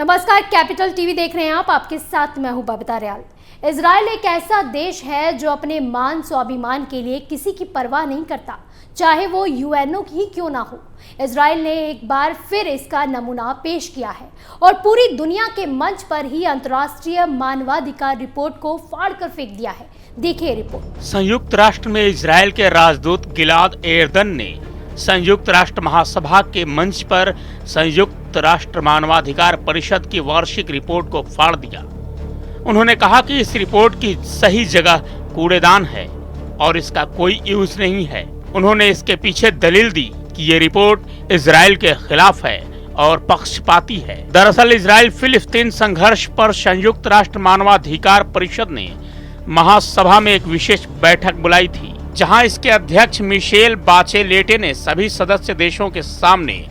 नमस्कार, capital TV देख रहे हैं आप। आपके साथ मैं हूं बबीता रियाल। इजराइल एक ऐसा देश है जो अपने मान स्वाभिमान के लिए किसी की परवाह नहीं करता, चाहे वो यूएनओ की ही क्यों ना हो। इजराइल ने एक बार फिर इसका नमूना पेश किया है और पूरी दुनिया के मंच पर ही अंतर्राष्ट्रीय मानवाधिकार रिपोर्ट को फाड़ कर फेंक दिया है। देखिए रिपोर्ट। संयुक्त राष्ट्र में इजराइल के राजदूत गिलाद एर्दन ने संयुक्त राष्ट्र महासभा के मंच पर संयुक्त राष्ट्र मानवाधिकार परिषद की वार्षिक रिपोर्ट को फाड़ दिया। उन्होंने कहा कि इस रिपोर्ट की सही जगह कूड़ेदान है और इसका कोई यूज नहीं है। उन्होंने इसके पीछे दलील दी कि ये रिपोर्ट इजराइल के खिलाफ है और पक्षपाती है। दरअसल इजराइल फिलिस्तीन संघर्ष पर संयुक्त राष्ट्र मानवाधिकार परिषद ने महासभा में एक विशेष बैठक बुलाई थी, जहां इसके अध्यक्ष मिशेल बाचेलेट ने सभी सदस्य देशों के सामने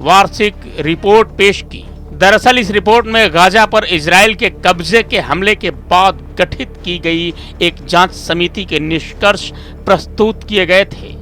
वार्षिक रिपोर्ट पेश की। दरअसल इस रिपोर्ट में गाजा पर इजराइल के कब्जे के हमले के बाद गठित की गई एक जांच समिति के निष्कर्ष प्रस्तुत किए गए थे,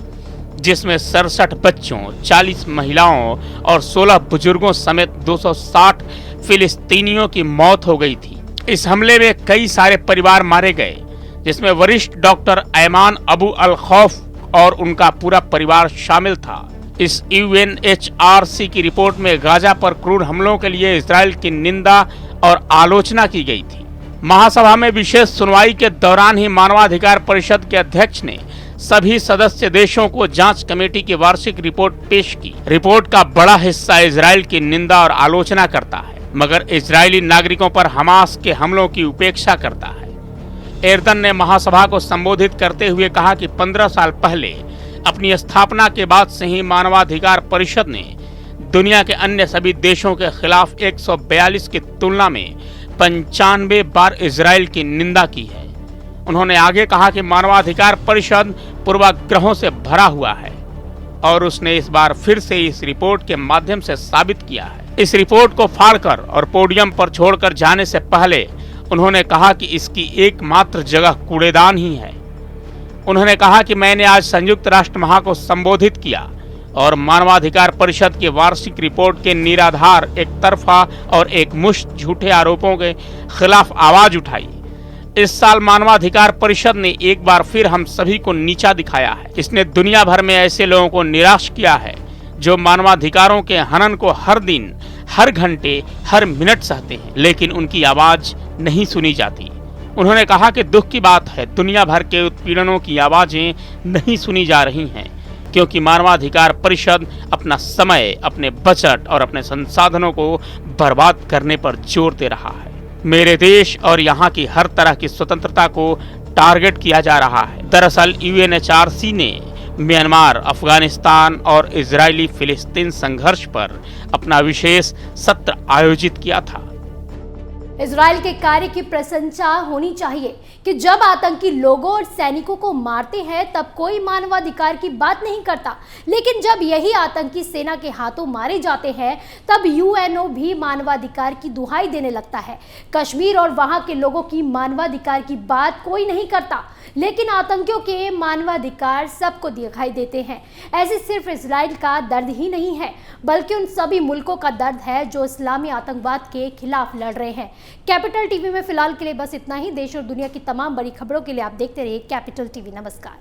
जिसमें 67 बच्चों, 40 महिलाओं और 16 बुजुर्गों समेत 260 फिलिस्तीनियों की मौत हो गई थी। इस हमले में कई सारे परिवार मारे गए, जिसमें वरिष्ठ डॉक्टर ऐमान अबू अल खौफ और उनका पूरा परिवार शामिल था। इस यूएनएचआरसी की रिपोर्ट में गाजा पर क्रूर हमलों के लिए इजराइल की निंदा और आलोचना की गई थी। महासभा में विशेष सुनवाई के दौरान ही मानवाधिकार परिषद के अध्यक्ष ने सभी सदस्य देशों को जांच कमेटी की वार्षिक रिपोर्ट पेश की। रिपोर्ट का बड़ा हिस्सा इजराइल की निंदा और आलोचना करता है, मगर इजरायली नागरिकों पर हमास के हमलों की उपेक्षा करता है। एर्दन ने महासभा को संबोधित करते हुए कहा कि 15 साल पहले अपनी स्थापना के बाद से ही मानवाधिकार परिषद ने दुनिया के अन्य सभी देशों के खिलाफ 142 की तुलना में 95 बार इजराइल की निंदा की है। उन्होंने आगे कहा कि मानवाधिकार परिषद पूर्वाग्रहों से भरा हुआ है और उसने इस बार फिर से इस रिपोर्ट के माध्यम से साबित किया है। इस रिपोर्ट को फाड़कर और पोडियम पर छोड़कर जाने से पहले उन्होंने कहा कि इसकी एकमात्र जगह कूड़ेदान ही है। उन्होंने कहा कि मैंने आज संयुक्त राष्ट्र महा को संबोधित किया और मानवाधिकार परिषद की वार्षिक रिपोर्ट के निराधार, एक तरफा और एक मुश्त झूठे आरोपों के खिलाफ आवाज उठाई। इस साल मानवाधिकार परिषद ने एक बार फिर हम सभी को नीचा दिखाया है। इसने दुनिया भर में ऐसे लोगों को निराश किया है जो मानवाधिकारों के हनन को हर दिन, हर घंटे, हर मिनट सहते हैं, लेकिन उनकी आवाज नहीं सुनी जाती। उन्होंने कहा कि दुख की बात है, दुनिया भर के उत्पीड़नों की आवाजें नहीं सुनी जा रही हैं, क्योंकि मानवाधिकार परिषद अपना समय, अपने बजट और अपने संसाधनों को बर्बाद करने पर जोर दे रहा है। मेरे देश और यहाँ की हर तरह की स्वतंत्रता को टारगेट किया जा रहा है। दरअसल यूएनएचआरसी ने म्यांमार, अफगानिस्तान और इजरायली फिलिस्तीन संघर्ष पर अपना विशेष सत्र आयोजित किया था। इजराइल के कार्य की प्रशंसा होनी चाहिए कि जब आतंकी लोगों और सैनिकों को मारते हैं तब कोई मानवाधिकार की बात नहीं करता, लेकिन जब यही आतंकी सेना के हाथों मारे जाते हैं तब यूएनओ भी मानवाधिकार की दुहाई देने लगता है। कश्मीर और वहां के लोगों की मानवाधिकार की बात कोई नहीं करता, लेकिन आतंकियों के मानवाधिकार सबको दिखाई देते हैं। ऐसे सिर्फ इजराइल का दर्द ही नहीं है, बल्कि उन सभी मुल्कों का दर्द है जो इस्लामी आतंकवाद के खिलाफ लड़ रहे हैं। कैपिटल टीवी में फिलहाल के लिए बस इतना ही। देश और दुनिया की तमाम बड़ी खबरों के लिए आप देखते रहिए कैपिटल टीवी। नमस्कार।